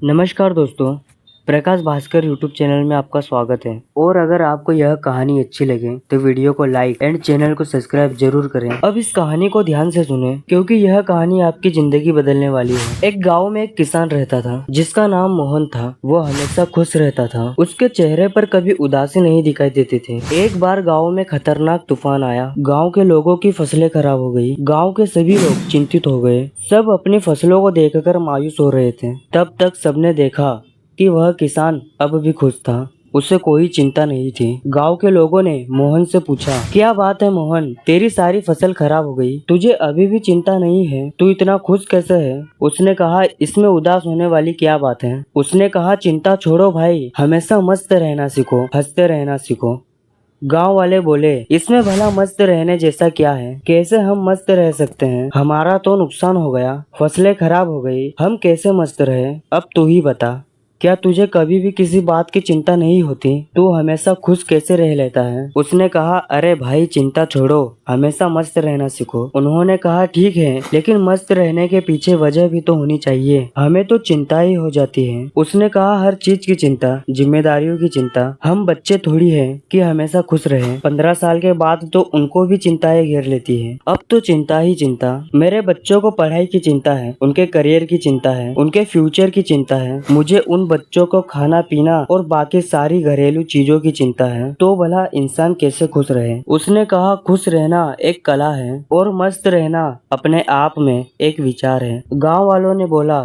नमस्कार दोस्तों, प्रकाश Bhaskar YouTube channel में आपका स्वागत है। और अगर आपको यह कहानी अच्छी लगे तो वीडियो को लाइक एंड चैनल को सब्सक्राइब जरूर करें। अब इस कहानी को ध्यान से सुनें क्योंकि यह कहानी आपकी जिंदगी बदलने वाली है। एक गांव में एक किसान रहता था जिसका नाम मोहन था। वो हमेशा खुश रहता था। उसके चेहरे पर कभी उदासी नहीं दिखाई देती थी। एक बार गाँव में खतरनाक तूफान आया। गाँव के लोगों की फसलें खराब हो गयी। गाँव के सभी लोग चिंतित हो गए। सब अपनी फसलों को देखकर मायूस हो रहे थे। तब तक सबने देखा कि वह किसान अब भी खुश था। उसे कोई चिंता नहीं थी। गांव के लोगों ने मोहन से पूछा, क्या बात है मोहन, तेरी सारी फसल खराब हो गई, तुझे अभी भी चिंता नहीं है? तू इतना खुश कैसे है? उसने कहा, इसमें उदास होने वाली क्या बात है? उसने कहा, चिंता छोड़ो भाई, हमेशा मस्त रहना सीखो, हंसते रहना सीखो। गांव वाले बोले, इसमें भला मस्त रहने जैसा क्या है? कैसे हम मस्त रह सकते हैं? हमारा तो नुकसान हो गया, फसलें खराब हो गई, हम कैसे मस्त रहे? अब तू ही बता, क्या तुझे कभी भी किसी बात की चिंता नहीं होती? तू हमेशा खुश कैसे रह लेता है? उसने कहा, अरे भाई चिंता छोड़ो, हमेशा मस्त रहना सीखो। उन्होंने कहा, ठीक है, लेकिन मस्त रहने के पीछे वजह भी तो होनी चाहिए, हमें तो चिंता ही हो जाती है। उसने कहा, हर चीज की चिंता, जिम्मेदारियों की चिंता, हम बच्चे थोड़ी है कि हमेशा खुश रहे। 15 साल के बाद तो उनको भी चिंताएं घेर लेती है। अब तो चिंता ही चिंता। मेरे बच्चों को पढ़ाई की चिंता है, उनके करियर की चिंता है, उनके फ्यूचर की चिंता है, मुझे उन बच्चों को खाना पीना और बाकी सारी घरेलू चीजों की चिंता है। तो भला इंसान कैसे खुश रहे? उसने कहा, खुश रहना एक कला है और मस्त रहना अपने आप में एक विचार है। गांव वालों ने बोला,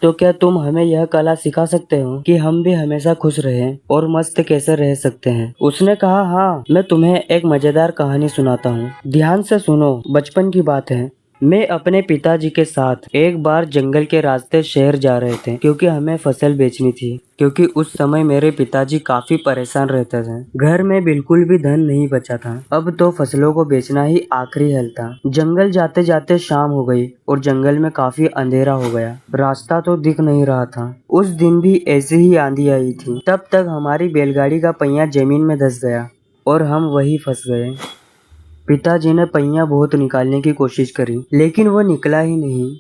तो क्या तुम हमें यह कला सिखा सकते हो कि हम भी हमेशा खुश रहें और मस्त कैसे रह सकते हैं? उसने कहा, हाँ, मैं तुम्हें एक मजेदार कहानी सुनाता हूँ, ध्यान से सुनो। बचपन की बात है। मैं अपने पिताजी के साथ एक बार जंगल के रास्ते शहर जा रहे थे क्योंकि हमें फसल बेचनी थी। क्योंकि उस समय मेरे पिताजी काफी परेशान रहते थे। घर में बिल्कुल भी धन नहीं बचा था। अब तो फसलों को बेचना ही आखिरी हल था। जंगल जाते जाते शाम हो गई और जंगल में काफी अंधेरा हो गया। रास्ता तो दिख नहीं रहा था। उस दिन भी ऐसी ही आंधी आई थी। तब तक हमारी बैलगाड़ी का पहिया जमीन में धंस गया और हम वहीं फंस गए। पिताजी ने पहिया बहुत निकालने की कोशिश करी, लेकिन वो निकला ही नहीं।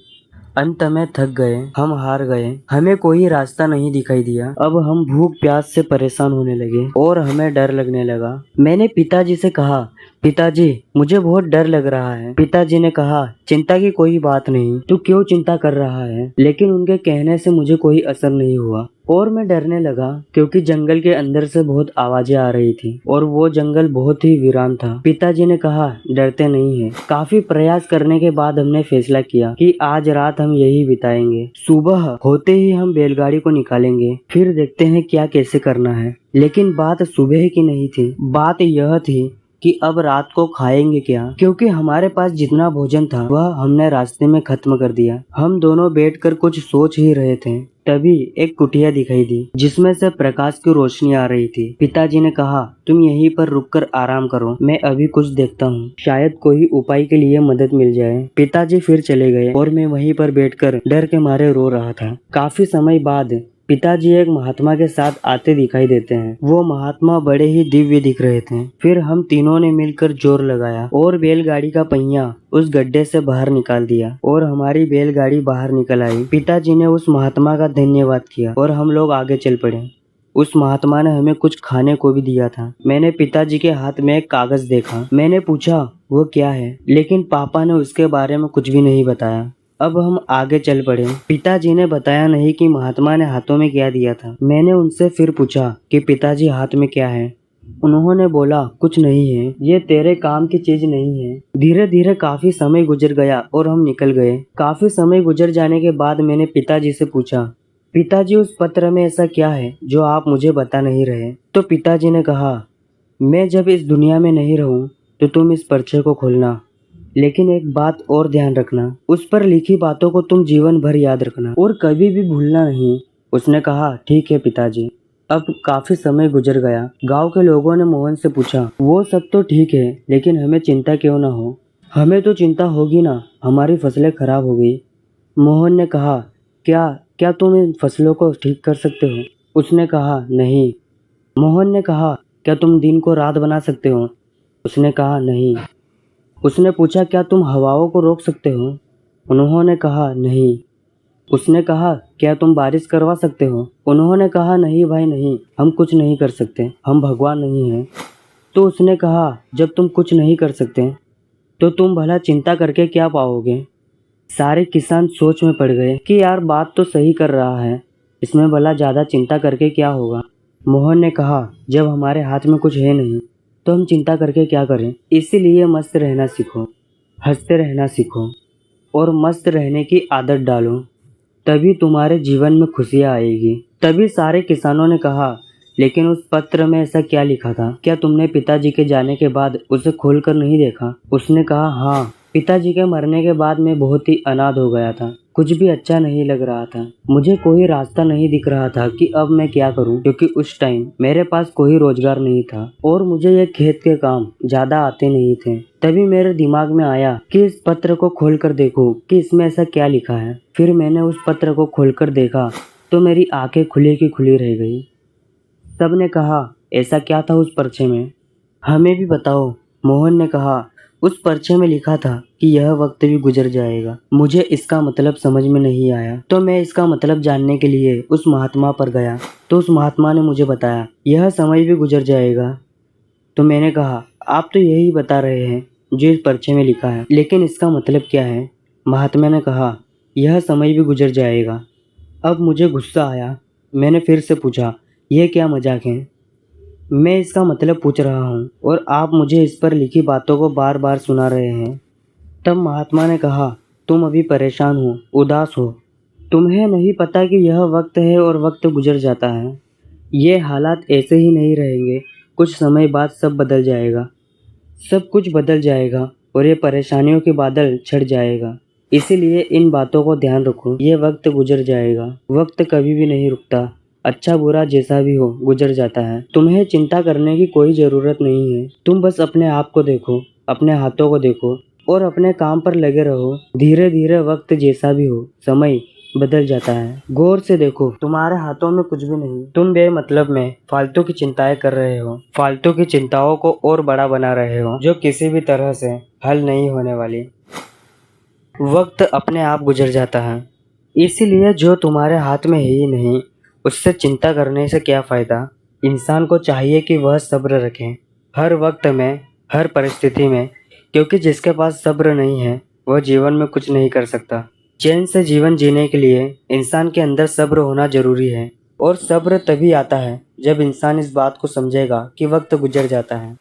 अंत में थक गए, हम हार गए, हमें कोई रास्ता नहीं दिखाई दिया। अब हम भूख प्यास से परेशान होने लगे और हमें डर लगने लगा। मैंने पिताजी से कहा, पिताजी मुझे बहुत डर लग रहा है। पिताजी ने कहा, चिंता की कोई बात नहीं, तू क्यों चिंता कर रहा है? लेकिन उनके कहने से मुझे कोई असर नहीं हुआ और मैं डरने लगा क्योंकि जंगल के अंदर से बहुत आवाजें आ रही थी और वो जंगल बहुत ही वीरान था। पिताजी ने कहा, डरते नहीं है। काफी प्रयास करने के बाद हमने फैसला किया कि आज रात हम यही बिताएंगे। सुबह होते ही हम बैलगाड़ी को निकालेंगे, फिर देखते हैं क्या कैसे करना है। लेकिन बात सुबह की नहीं थी। बात यह थी कि अब रात को खाएंगे क्या, क्योंकि हमारे पास जितना भोजन था वह हमने रास्ते में खत्म कर दिया। हम दोनों बैठकर कुछ सोच ही रहे थे, तभी एक कुटिया दिखाई दी जिसमें से प्रकाश की रोशनी आ रही थी। पिताजी ने कहा, तुम यहीं पर रुककर आराम करो, मैं अभी कुछ देखता हूँ, शायद कोई उपाय के लिए मदद मिल जाए। पिताजी फिर चले गए और मैं वहीं पर बैठकर डर के मारे रो रहा था। काफी समय बाद पिताजी एक महात्मा के साथ आते दिखाई देते हैं। वो महात्मा बड़े ही दिव्य दिख रहे थे। फिर हम तीनों ने मिलकर जोर लगाया और बैलगाड़ी का पहिया उस गड्ढे से बाहर निकाल दिया और हमारी बैलगाड़ी बाहर निकल आई। पिताजी ने उस महात्मा का धन्यवाद किया और हम लोग आगे चल पड़े। उस महात्मा ने हमें कुछ खाने को भी दिया था। मैंने पिताजी के हाथ में एक कागज देखा। मैंने पूछा, वो क्या है? लेकिन पापा ने उसके बारे में कुछ भी नहीं बताया। अब हम आगे चल पड़े। पिताजी ने बताया नहीं कि महात्मा ने हाथों में क्या दिया था। मैंने उनसे फिर पूछा कि पिताजी हाथ में क्या है? उन्होंने बोला, कुछ नहीं है, ये तेरे काम की चीज नहीं है। धीरे धीरे काफी समय गुजर गया और हम निकल गए। काफी समय गुजर जाने के बाद मैंने पिताजी से पूछा, पिताजी उस पत्र में ऐसा क्या है जो आप मुझे बता नहीं रहे? तो पिताजी ने कहा, मैं जब इस दुनिया में नहीं रहूं तो तुम इस पर्चे को खोलना, लेकिन एक बात और ध्यान रखना, उस पर लिखी बातों को तुम जीवन भर याद रखना और कभी भी भूलना नहीं। उसने कहा, ठीक है पिताजी। अब काफी समय गुजर गया। गांव के लोगों ने मोहन से पूछा, वो सब तो ठीक है, लेकिन हमें चिंता क्यों ना हो? हमें तो चिंता होगी ना, हमारी फसलें खराब हो गई। मोहन ने कहा, क्या क्या तुम इन फसलों को ठीक कर सकते हो? उसने कहा, नहीं। मोहन ने कहा, क्या तुम दिन को रात बना सकते हो? उसने कहा, नहीं। उसने पूछा, क्या तुम हवाओं को रोक सकते हो? उन्होंने कहा, नहीं। उसने कहा, क्या तुम बारिश करवा सकते हो? उन्होंने कहा, नहीं भाई नहीं, हम कुछ नहीं कर सकते, हम भगवान नहीं हैं। तो उसने कहा, जब तुम कुछ नहीं कर सकते तो तुम भला चिंता करके क्या पाओगे? सारे किसान सोच में पड़ गए कि यार बात तो सही कर रहा है, इसमें भला ज़्यादा चिंता करके क्या होगा। मोहन ने कहा, जब हमारे हाथ में कुछ है नहीं तो हम चिंता करके क्या करें, इसीलिए मस्त रहना सीखो, हंसते रहना सीखो और मस्त रहने की आदत डालो, तभी तुम्हारे जीवन में खुशियाँ आएगी। तभी सारे किसानों ने कहा, लेकिन उस पत्र में ऐसा क्या लिखा था? क्या तुमने पिताजी के जाने के बाद उसे खोलकर नहीं देखा? उसने कहा, हाँ, पिताजी के मरने के बाद मैं बहुत ही अनाथ हो गया था, कुछ भी अच्छा नहीं लग रहा था, मुझे कोई रास्ता नहीं दिख रहा था कि अब मैं क्या करूं, क्योंकि उस टाइम मेरे पास कोई रोजगार नहीं था और मुझे ये खेत के काम ज्यादा आते नहीं थे। तभी मेरे दिमाग में आया कि इस पत्र को खोलकर देखूं कि इसमें ऐसा क्या लिखा है। फिर मैंने उस पत्र को खोलकर देखा तो मेरी आंखें खुली की खुली रह गई। सबने कहा, ऐसा क्या था उस पर्चे में? हमें भी बताओ। मोहन ने कहा, उस पर्चे में लिखा था कि यह वक्त भी गुजर जाएगा। मुझे इसका मतलब समझ में नहीं आया तो मैं इसका मतलब जानने के लिए उस महात्मा पर गया। तो उस महात्मा ने मुझे बताया, यह समय भी गुजर जाएगा। तो मैंने कहा, आप तो यही बता रहे हैं जो इस पर्चे में लिखा है, लेकिन इसका मतलब क्या है? महात्मा ने कहा, यह समय भी गुजर जाएगा। अब मुझे गुस्सा आया। मैंने फिर से पूछा, यह क्या मजाक है? मैं इसका मतलब पूछ रहा हूँ और आप मुझे इस पर लिखी बातों को बार बार सुना रहे हैं। तब महात्मा ने कहा, तुम अभी परेशान हो, उदास हो, तुम्हें नहीं पता कि यह वक्त है और वक्त गुजर जाता है। ये हालात ऐसे ही नहीं रहेंगे, कुछ समय बाद सब बदल जाएगा, सब कुछ बदल जाएगा और ये परेशानियों के बादल छट जाएगा। इसीलिए इन बातों को ध्यान रखो, ये वक्त गुजर जाएगा, वक्त कभी भी नहीं रुकता, अच्छा बुरा जैसा भी हो गुजर जाता है। तुम्हें चिंता करने की कोई ज़रूरत नहीं है, तुम बस अपने आप को देखो, अपने हाथों को देखो और अपने काम पर लगे रहो। धीरे धीरे वक्त जैसा भी हो, समय बदल जाता है। गौर से देखो, तुम्हारे हाथों में कुछ भी नहीं, तुम बेमतलब में फालतू की चिंताएं कर रहे हो, फालतू की चिंताओं को और बड़ा बना रहे हो जो किसी भी तरह से हल नहीं होने वाली। वक्त अपने आप गुजर जाता है, इसीलिए जो तुम्हारे हाथ में है ही नहीं उससे चिंता करने से क्या फ़ायदा। इंसान को चाहिए कि वह सब्र रखे हर वक्त में, हर परिस्थिति में, क्योंकि जिसके पास सब्र नहीं है वह जीवन में कुछ नहीं कर सकता। चैन से जीवन जीने के लिए इंसान के अंदर सब्र होना जरूरी है और सब्र तभी आता है जब इंसान इस बात को समझेगा कि वक्त गुजर जाता है।